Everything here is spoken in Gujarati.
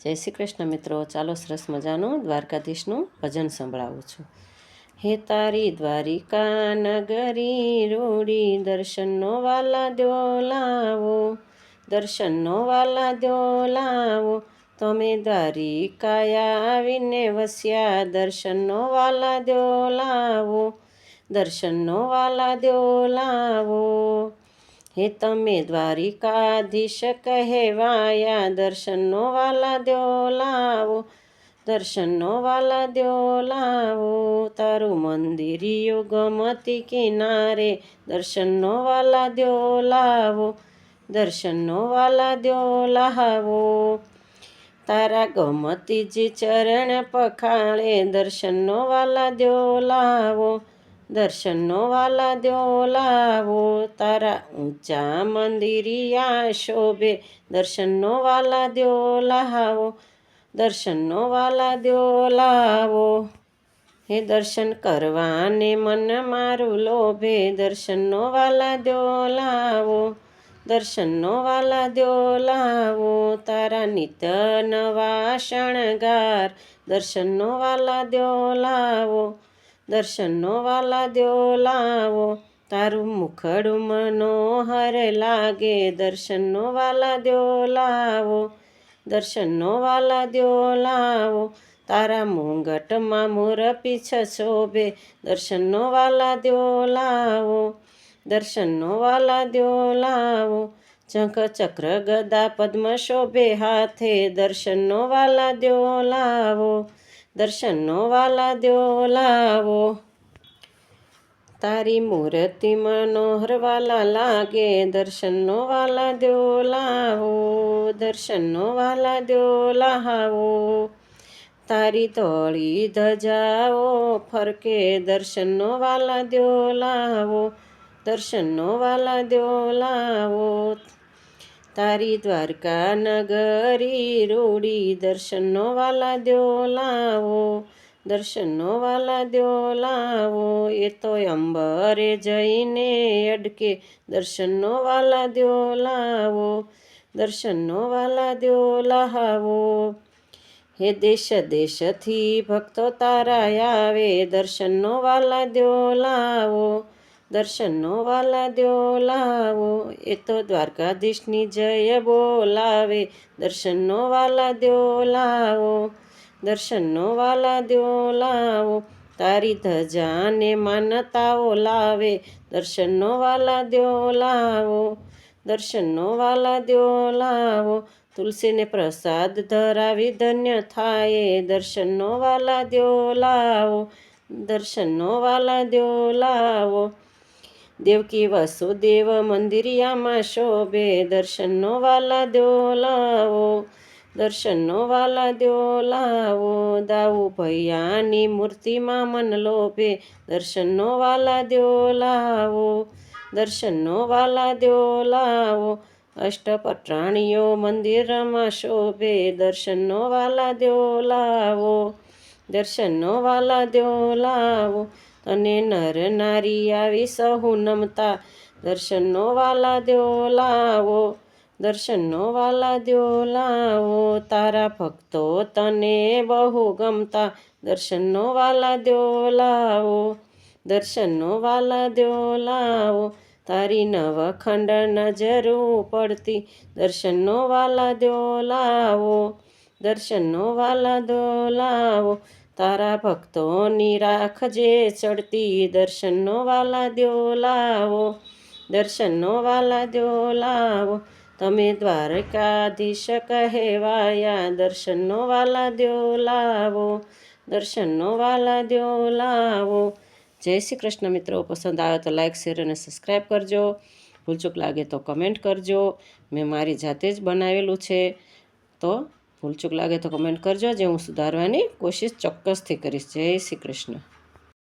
જય શ્રી કૃષ્ણ મિત્રો, ચાલો સરસ મજાનું દ્વારકાધીશનું ભજન સંભળાવું છું. હે તારી દ્વારિકા નગરી રૂડી, દર્શનનો વાલા દ્યો લાવો, દર્શનનો વાલા દ્યો લાવો. તમે દ્વારિકાયા આવીને વસ્યા, દર્શનનો વાલા દ્યો લાવો, દર્શનનો વાલા દ્યો લાવો. હે તમે દ્વારિકાધીશ કહેવાયા, દર્શનનો વાલા દ્યો લાવો, દર્શનનો વાલા દ્યો લાવો. તારું મંદિર ગોમતી કિનારે, દર્શનનો વાલા દ્યો લાવો, દર્શનનો વાલા દ્યો લાવો. તારા ગોમતીજી ચરણ પખાળે, દર્શનનો વાલા દ્યો લાવો, દર્શનનો વાલા દ્યો લાવો. તારા ઊંચા મંદિરિયા શોભે, દર્શનનો વાલા દ્યો લાવો, દર્શનનો વાલા દ્યો લાવો. હે દર્શન કરવાને મન મારું લોભે, દર્શનનો વાલા દ્યો લાવો, દર્શનનો વાલા દ્યો લાવો. તારા નિત્ય નવા શણગાર, દર્શનનો વાલા દ્યો લાવો, દર્શનનો વાલા દ્યો લાવો. તારું મુખડું મનોહર લાગે, દર્શનનો વાલા દ્યો લાવો, દર્શનનો વાલા દ્યો લાવો. તારા મુંગટમાં મોરપીંછ શોભે, દર્શનનો વાલા દ્યો લાવો, દર્શનનો વાલા દ્યો લાવો. શંખ ચક્ર ગદા પદ્મ શોભે હાથે, દર્શનનો વાલા દ્યો લાવો, દર્શનનો વાલા દ્યો લાવો. તારી મૂર્તિ મનોહર વાલા લાગે, દર્શનનો વાલા દ્યો લાવો, દર્શનનો વાલા દ્યો લાવો. તારી ધોળી ધજાઓ ફરકે, દર્શનનો વાલા દ્યો લાવો, દર્શનનો વાલા દ્યો લાવો. તારી દ્વારકા નગરી રૂડી, દર્શનનો વાલા દ્યો લાવો, દર્શનનો વાલા દ્યો લાવો. એ તો અંબરે જઈને અડકે, દર્શનનો વાલા દ્યો લાવો, દર્શનનો વાલા દ્યો લાવો. હે દેશ દેશથી ભક્તો તારા આવે, દર્શનનો વાલા દ્યો લાવો, દર્શનનો વાલા દ્યો લાવો. એ તો દ્વારકાધીશની જય બોલાવે, દર્શનનો વાલા દ્યો લાવો, દર્શનનો વાલા દ્યો લાવો. તારી ધજાને માનતાઓ લાવે, દર્શનનો વાલા દ્યો લાવો, દર્શનનો વાલા દ્યો લાવો. તુલસીને પ્રસાદ ધરાવી ધન્ય થાય, દર્શનનો વાલા દ્યો લાવો, દર્શનનો વાલા દ્યો લાવો. દેવકી વસુદેવ મંદિરિયામાં શોભે, દર્શનનો વાલા દ્યો લાવો, દર્શનનો વાલા દ્યો લાવો. દાઉ ભૈયાની મૂર્તિમાં મન લોભે, દર્શનનો વાલા દ્યો લાવો, દર્શનનો વાલા દ્યો લાવો. અષ્ટપટ્રાણીઓ મંદિરમાં શોભે, દર્શનનો વાલા દ્યો લાવો, દર્શનનો વાલા દ્યો લાવો. તને નર નારી આવી સહુ નમતા, દર્શનનો વાલા દ્યો લાવો, દર્શનનો વાલા દ્યો લાવો. તારા ભક્તો તને બહુ ગમતા, દર્શનનો વાલા દ્યો લાવો, દર્શનનો વાલા દ્યો લાવો. તારી નવખંડ નજરું પડતી, દર્શનનો વાલા દ્યો લાવો, દર્શનનો વાલા દ્યો લાવો. તારા ભક્તોની રાખજે ચડતી, દર્શનનો વાલા દ્યો લાવો, દર્શનનો વાલા દ્યો લાવો. તમે દ્વારકાધીશ કહેવાયા, દર્શનનો વાલા દ્યો લાવો, દર્શનનો વાલા દ્યો લાવો. જય શ્રી કૃષ્ણ મિત્રો, પસંદ આવે તો લાઈક શેર અને સબસ્ક્રાઈબ કરજો. ભૂલચૂક લાગે તો કમેન્ટ કરજો. મેં મારી જાતે જ બનાવેલું છે, તો ભૂલચૂક લાગે તો કમેન્ટ કરજો, જે હું સુધારવાની કોશિશ ચોક્કસથી કરીશ. જય શ્રી કૃષ્ણ.